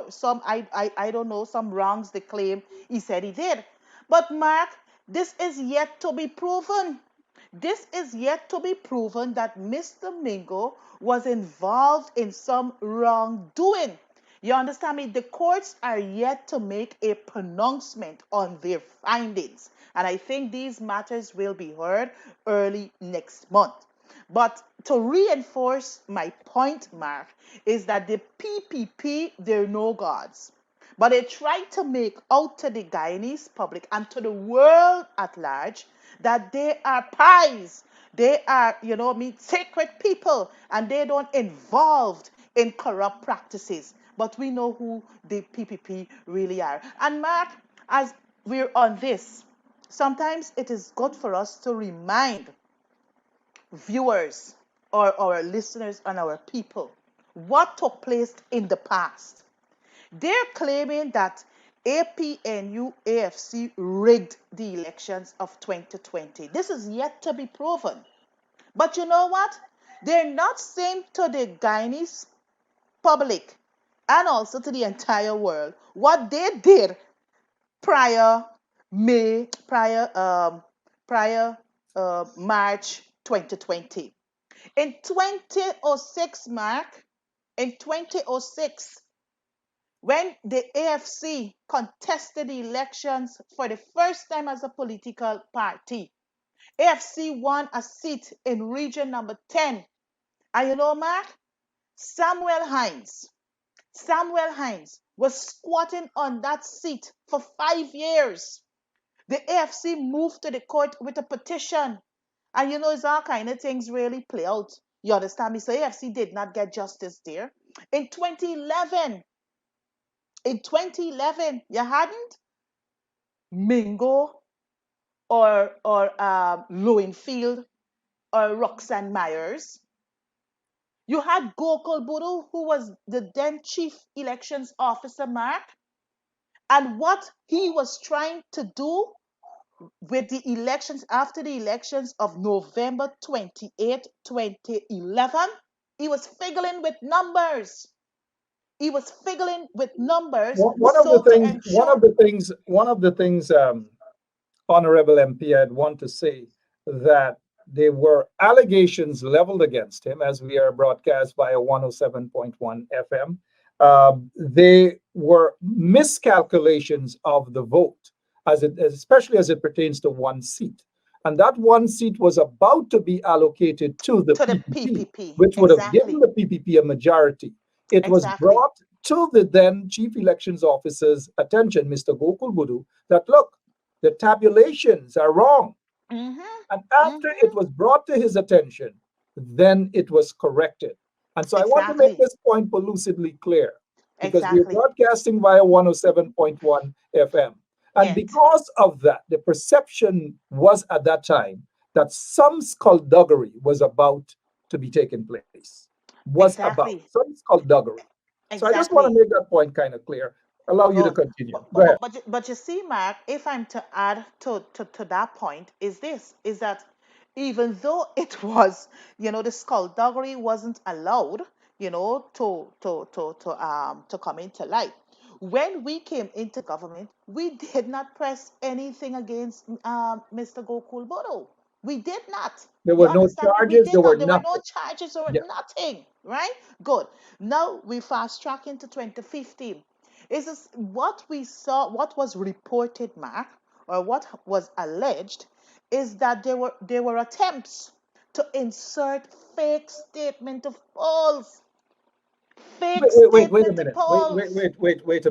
some, I don't know, some wrongs they claim he said he did. But Mark, this is yet to be proven. This is yet to be proven that Mr. Mingo was involved in some wrongdoing. You understand me? The courts are yet to make a pronouncement on their findings. And I think these matters will be heard early next month. But to reinforce my point, Mark, is that the PPP, they're no gods. But they try to make out to the Guyanese public and to the world at large that they are pies. They are, sacred people, and they don't involved in corrupt practices. But we know who the PPP really are. And Mark, as we're on this, sometimes it is good for us to remind viewers or our listeners and our people what took place in the past. They're claiming that APNU AFC rigged the elections of 2020. This is yet to be proven. But you know what? They're not saying to the Guyanese public and also to the entire world what they did prior March 2020. In 2006, Mark, in 2006, when the AFC contested the elections for the first time as a political party, AFC won a seat in region number 10. And you know, Mark, Samuel Hines was squatting on that seat for 5 years. The AFC moved to the court with a petition. And it's all kind of things really play out. You understand me? So AFC did not get justice there. In 2011, you hadn't Mingo or Lowenfield or Roxanne Myers. You had Gokul Buru, who was the then chief elections officer, Mark. And what he was trying to do with the elections, after the elections of November 28, 2011, he was fiddling with numbers. One of the So to things, ensure. Honorable MP, I'd want to say that there were allegations leveled against him as we are broadcast via 107.1 FM. They were miscalculations of the vote, especially as it pertains to one seat. And that one seat was about to be allocated to the PPP, which would have given the PPP a majority. It was brought to the then chief elections officer's attention, Mr. Gokul Budu, that look, the tabulations are wrong. Mm-hmm. And after it was brought to his attention, then it was corrected. And so I want to make this point lucidly clear, because we're broadcasting via 107.1 FM. And because of that, the perception was at that time that some skullduggery was about to be taking place. Some skullduggery. So I just want to make that point kind of clear. Allow you to continue. Go ahead. But you see, Mark, if I'm to add to that point, is that even though it was, the skullduggery wasn't allowed, to come into light. When we came into government, we did not press anything against Mr. Gokul Bodo. We did not. There were no charges. There were no charges. There were nothing. Right? Good. Now we fast track into 2015. Is this what we saw? What was reported, Mark, or what was alleged, is that there were attempts to insert fake statement of polls. Wait a minute. Wait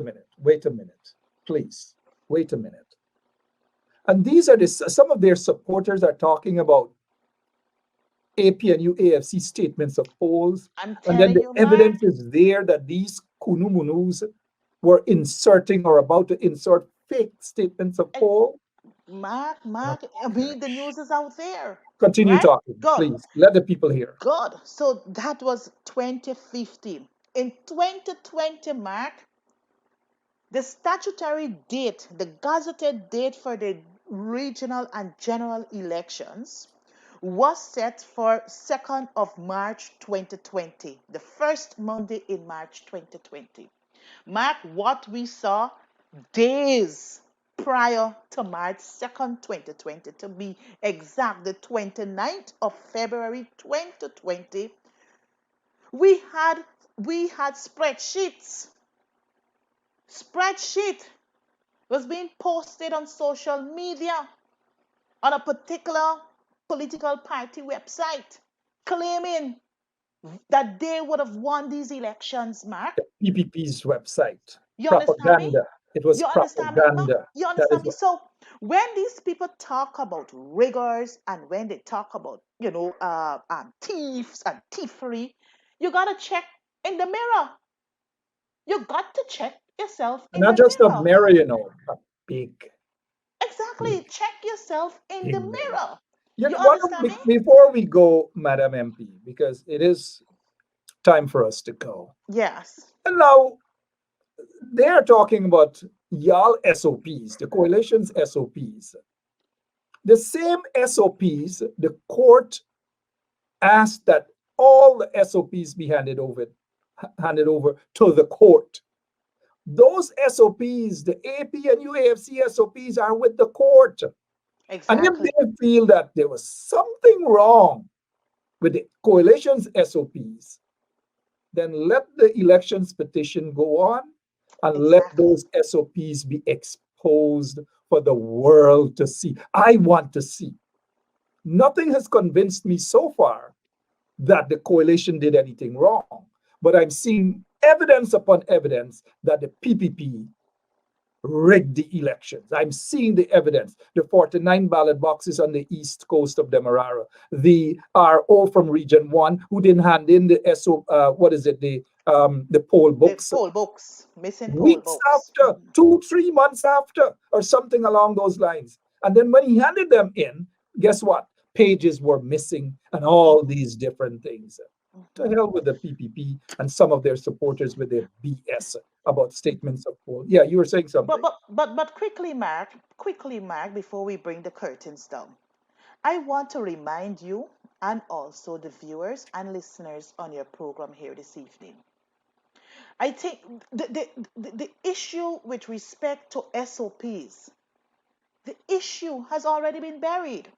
a minute. Please, wait a minute. And these are some of their supporters are talking about APNU AFC statements of polls. And then the evidence is there that these Kunumunus were inserting or about to insert fake statements of poll. Mark, I mean, the news is out there. Continue talking, please. Let the people hear. Good. So that was 2015. In 2020, Mark, the statutory date, the gazetted date for the regional and general elections was set for 2nd of March 2020, the first Monday in March 2020. Mark, what we saw days prior to March 2nd, 2020, to be exact, the 29th of February 2020, we had spreadsheets. Spreadsheet was being posted on social media on a particular political party website claiming that they would have won these elections, Mark. The PPP's website. You understand me? Propaganda. It was You understand me? Huh? propaganda. You That understand is me? what. So when these people talk about riggers and when they talk about, thieves and thievery, you gotta check in the mirror. You got to check yourself And in not the just a mirror. mirror, a big, Exactly. Check yourself in the big mirror. mirror. You You know, understand me? before we go, Madam MP, because it is time for us to go. Yes. And now they're talking about y'all SOPs, the coalition's SOPs. The same SOPs, the court asked that all the SOPs be handed over to the court. Those SOPs, the AP and UAFC SOPs, are with the court. And if Exactly. they feel that there was something wrong with the coalition's SOPs, then let the elections petition go on and let Exactly. those SOPs be exposed for the world to see. I want to see. Nothing has convinced me so far that the coalition did anything wrong, but I'm seeing evidence upon evidence that the PPP rigged the elections. I'm seeing the evidence. The 49 ballot boxes on the east coast of Demerara, the RO from Region 1 who didn't hand in the the poll The books poll books, missing poll weeks books. after, 2, 3 months after, or something along those lines. And then when he handed them in, guess what? Pages were missing and all these different things. To Mhm. hell with the PPP and some of their supporters with their BS about statements of poll. Yeah, you were saying But something. but but but quickly, Mark, before we bring the curtains down, I want to remind you and also the viewers and listeners on your program here this evening. I think the issue with respect to SOPs, the issue has already been buried.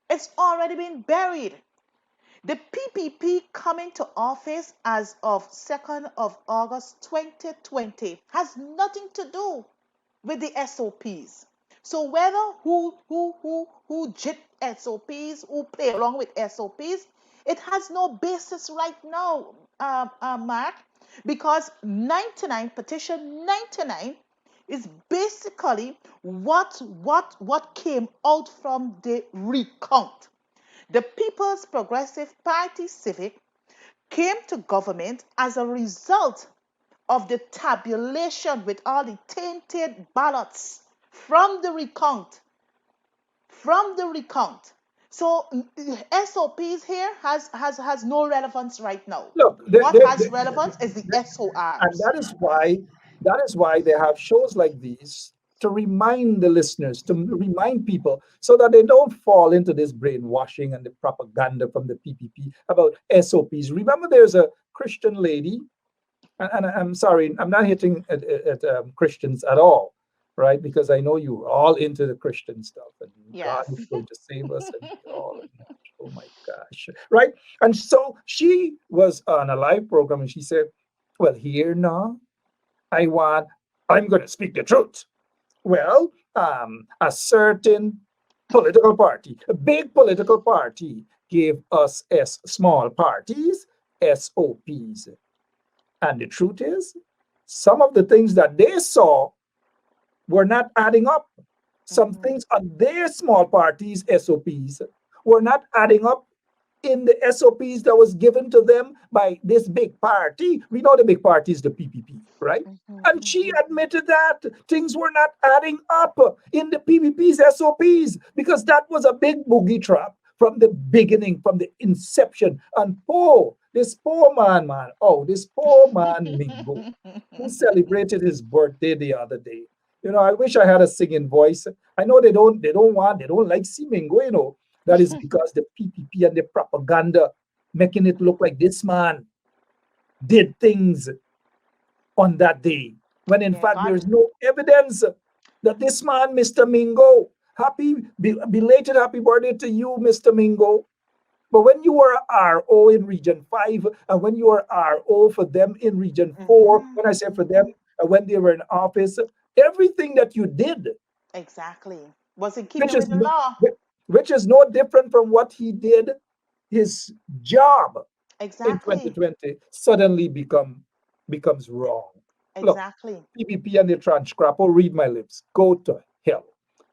It's already been buried. The PPP coming to office as of 2nd of August 2020 has nothing to do with the SOPs. So whether who jit SOPs, who play along with SOPs, it has no basis right now, Mark, because 99 petition 99 is basically what came out from the recount. The People's Progressive Party Civic came to government as a result of the tabulation with all the tainted ballots from the recount. From the recount. So SOPs here has no relevance right now. Look, What has relevance is the and SORs. that is why they have shows like these to remind the listeners, to remind people, so that they don't fall into this brainwashing and the propaganda from the PPP about SOPs. Remember, there's a Christian lady, and I'm sorry, I'm not hitting at Christians at all, right? Because I know you're all into the Christian stuff, and God Yes. is going to save us, and all. Oh my gosh, right? And so she was on a live program, and she said, "Well, here now, I want, I'm going to speak the truth." Well, a certain political party, a big political party, gave us as small parties SOPs. And the truth is, some of the things that they saw were not adding up. Some Mhm. things on their small parties' SOPs were not adding up in the SOPs that was given to them by this big party. We know the big party is the PPP, right? Mhm. And she Mhm. admitted that things were not adding up in the PPP's SOPs because that was a big boogie trap from the beginning, from the inception. And this poor man, this poor man Mingo, who celebrated his birthday the other day. I wish I had a singing voice. I know they don't like see Mingo, That is because the PPP and the propaganda making it look like this man did things on that day, when in Yeah, fact God. there's no evidence that this man, Mr. Mingo, belated happy birthday to you, Mr. Mingo. But when you were RO in Region 5 and when you were RO for them in Region 4, Mhm. when I say for them, Mhm. when they were in office, everything that you did, Exactly. Was in which keeping is with the no, law. which is no different from what he did, his job in Exactly. 2020 suddenly becomes wrong. Look, Exactly. PPP and the transcript, or read my lips. Go to hell.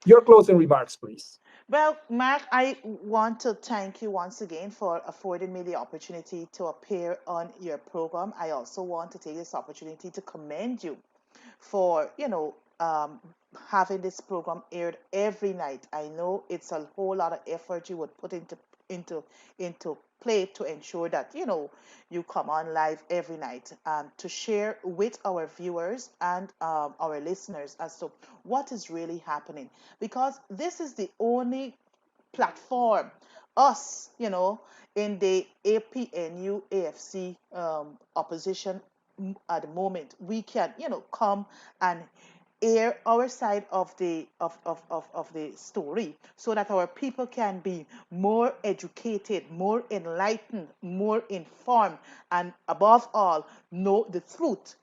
Your closing remarks, please. Well, Mark, I want to thank you once again for affording me the opportunity to appear on your program. I also want to take this opportunity to commend you for, having this program aired every night. I know it's a whole lot of effort you would put into into play to ensure that you come on live every night to share with our viewers and our listeners as to what is really happening, because this is the only platform us, in the APNU AFC opposition at the moment, we can, come and air our side of the story so that our people can be more educated, more enlightened, more informed, and above all, know the truth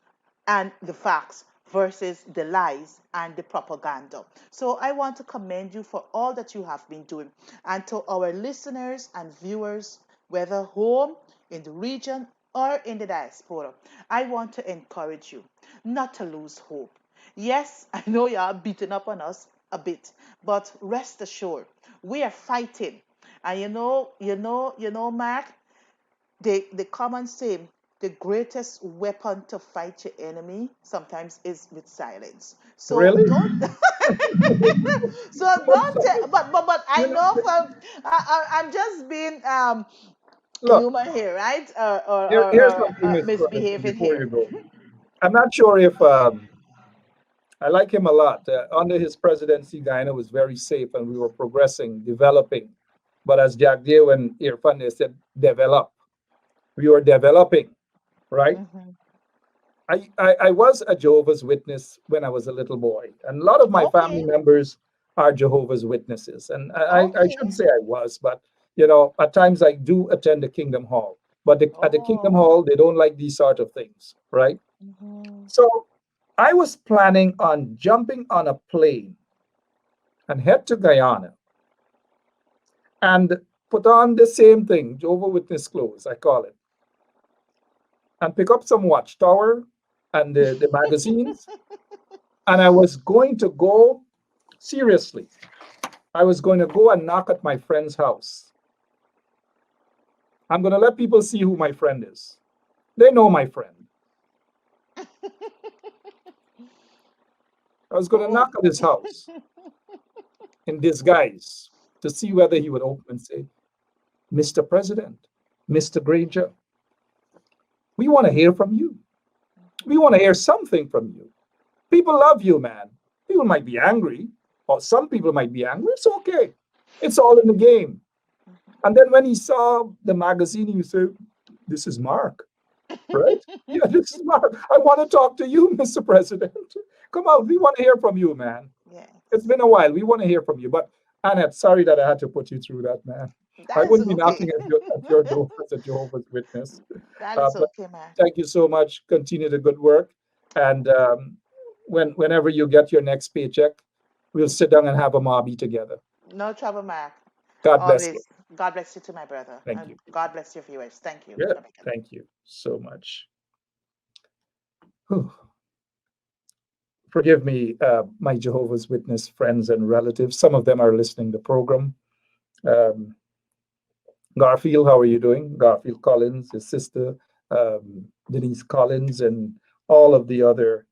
and the facts versus the lies and the propaganda. So I want to commend you for all that you have been doing. And to our listeners and viewers, whether home, in the region, or in the diaspora, I want to encourage you not to lose hope. Yes, I know you are beating up on us a bit, but rest assured, we are fighting. And Mark, the common saying, the greatest weapon to fight your enemy sometimes is with silence. So Really? don't. But I You know, know from I'm just being look, human here, right? Or, here's something, Mr. Robinson, misbehaving before here. you go. I'm not sure if I like him a lot. Under his presidency, Guyana was very safe and we were progressing, developing. But as Jack Dew and Irfan they said, develop. We were developing, right? Hmm. I was a Jehovah's Witness when I was a little boy, and a lot of my family Okay. members are Jehovah's Witnesses. And I shouldn't Okay. say I was, but at times I do attend the Kingdom Hall. But at the Kingdom Oh. Hall, they don't like these sort of things, right? Hmm. So I was planning on jumping on a plane and head to Guyana and put on the same thing, Jehovah Witness clothes, I call it, and pick up some Watchtower and the magazines. And I was going to go, seriously, I was going to go and knock at my friend's house. I'm going to let people see who my friend is. They know my friend. I was going to Who? knock at his house in disguise to see whether he would open and say, Mr. President, Mr. Granger, we want to hear from you. We want to hear something from you. People love you, man. People might be angry, or some people might be angry. It's okay. It's all in the game. And then when he saw the magazine, he said, this is Mark, right? Yeah, this is Mark. I want to talk to you, Mr. President. Come on, we want to hear from you, man. Yes. It's been a while. We want to hear from you. But Annette, sorry that I had to put you through that, man. I That is wouldn't be okay. knocking at your door as a Jehovah's Witness. That is But okay, man. thank you so much. Continue the good work. And whenever you get your next paycheck, we'll sit down and have a mobby together. No trouble, Mark. God bless you. Always. God bless you too, my brother. Thank And you. God bless your viewers. Thank you. Yeah, Bye-bye. thank you so much. Whew. Forgive me, my Jehovah's Witness friends and relatives. Some of them are listening to the program. Um, Garfield, how are you doing? Garfield Collins, his sister, Denise Collins, and all of the other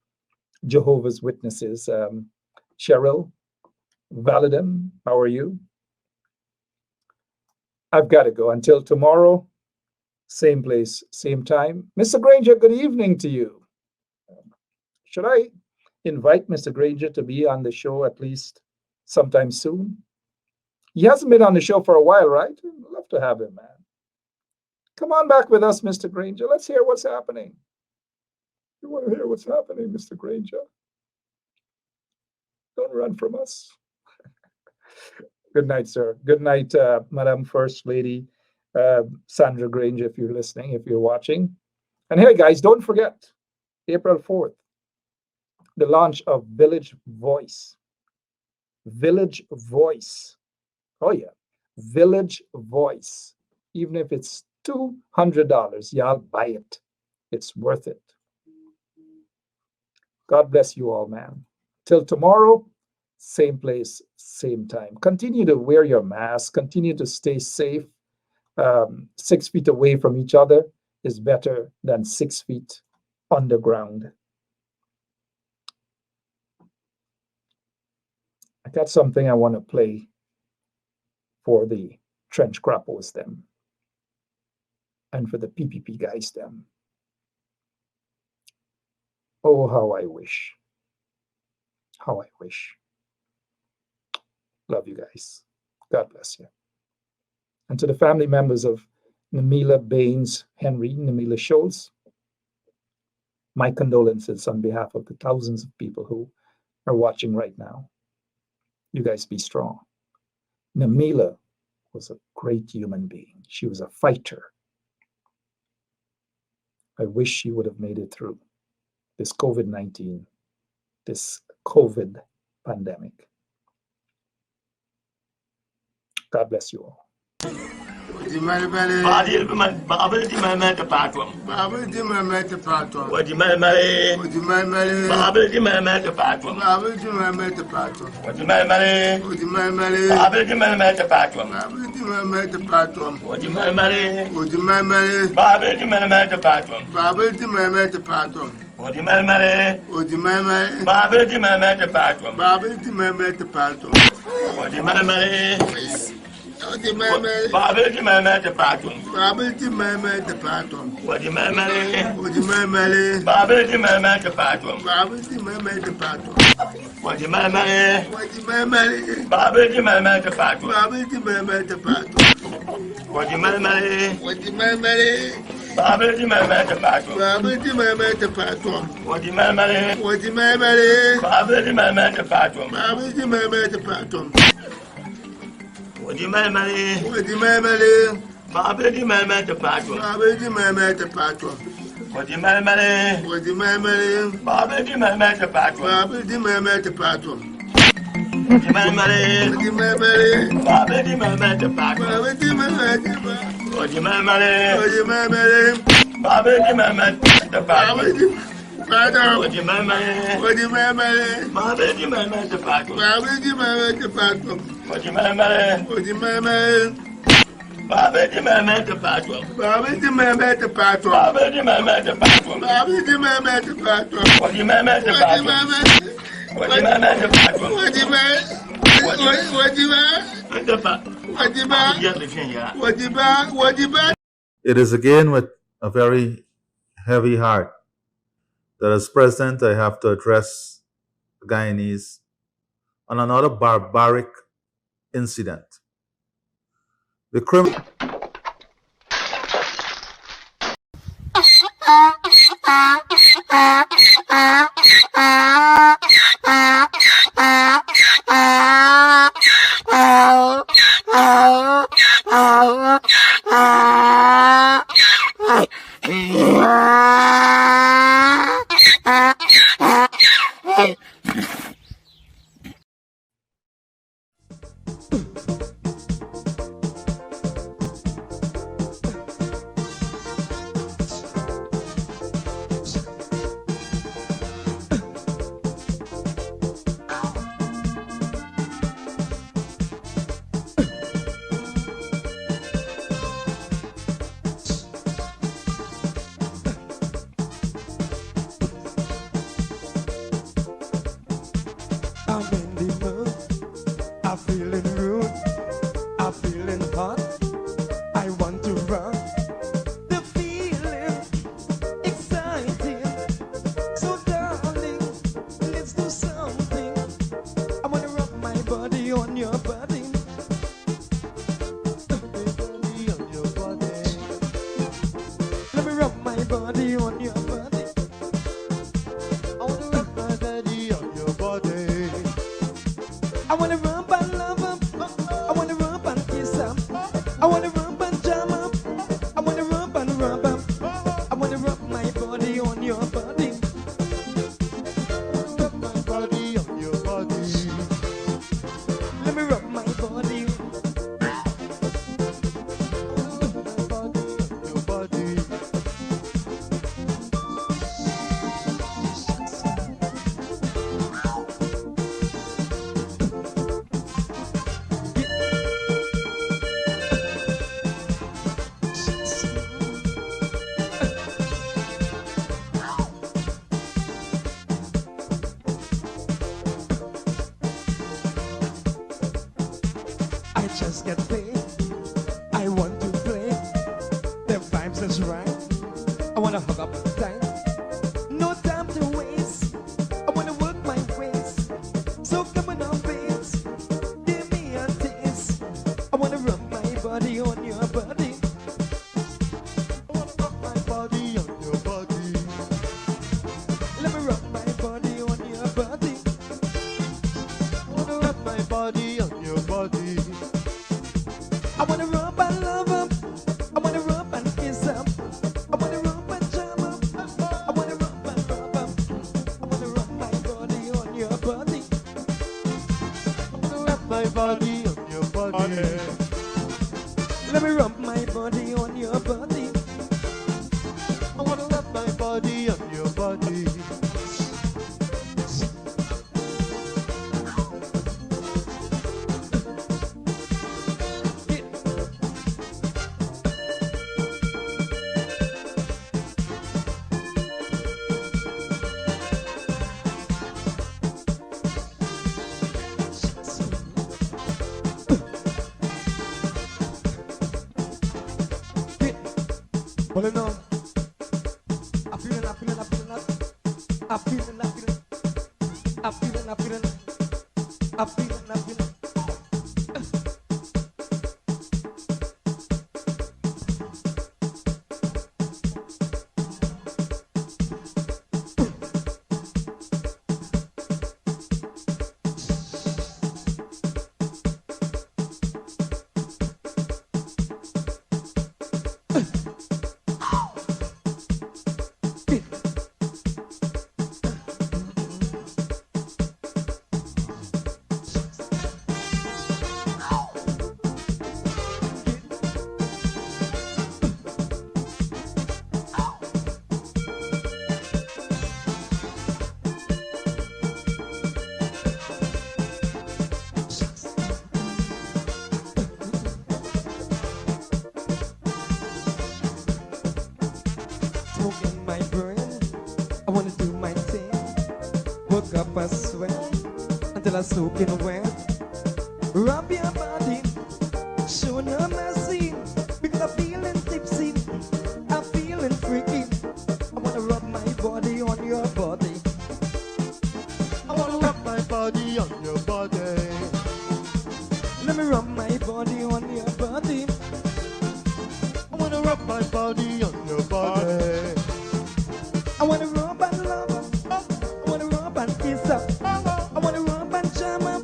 Jehovah's Witnesses. Cheryl, Validem, how are you? I've got to go. Until tomorrow, same place, same time. Mr. Granger, good evening to you. Should I invite Mr. Granger to be on the show at least sometime soon? He hasn't been on the show for a while, right? I'd love to have him, man. Come on back with us, Mr. Granger. Let's hear what's happening. You want to hear what's happening, Mr. Granger? Don't run from us. Good night, sir. Good night, Madam First Lady Sandra Granger, if you're listening, if you're watching. And hey, guys, don't forget, April 4th, the launch of Village Voice. Village Voice. Oh, yeah. Village Voice. Even if it's $200, y'all buy it. It's worth it. God bless you all, man. Till tomorrow, same place, same time. Continue to wear your mask. Continue to stay safe. 6 feet away from each other is better than 6 feet underground. I got something I want to play for the trench crappos them and for the PPP guys them. Oh, how I wish. How I wish. Love you guys. God bless you. And to the family members of Namila Baines Henry, Namila Schultz, my condolences on behalf of the thousands of people who are watching right now. You guys be strong. Namila was a great human being. She was a fighter. I wish she would have made it through this COVID-19, this COVID pandemic. God bless you all. It is again with a very heavy heart that as president I have to address the Guyanese on another barbaric incident. The criminal just get paid. I want to play. The vibes is right. I wanna hug up tight. No time to waste. I wanna work my ways. So come on, babes. Give me a taste. I wanna rub my body on your body. I wanna rub my body on your body. Let me rub my body on your body. I wanna rub my body on your body. I wanna rub and love up. I wanna rub and kiss up. I wanna rub and jam up. I wanna rub and rub up. I wanna rub my body on your body. I wanna rub my body on your body. Let me rub my body on your body. I wanna rub my body on your body. Pulling on. I'm feeling, I'm feeling, I'm feeling, I'm feeling, I'm feeling, I'm feeling, I'm feeling, I'm feeling, I'm feeling. Smoke in my brain. I wanna do my thing. Work up a sweat until I soak in wet. Rub your body, show no mercy. Because I'm feeling tipsy, I'm feeling freaky. I wanna rub my body on your body. I wanna rub my body on your body. Let me rub my body on your body. I wanna rub my body on your body. I wanna rub and love up. I wanna rub and kiss up. I wanna rub and jam up.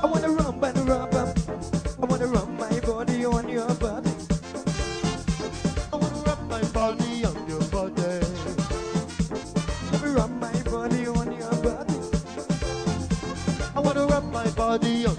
I wanna rub and rub up. I wanna rub my body on your body. I wanna rub my body on your body. Let me rub my body on your body. I wanna rub my body on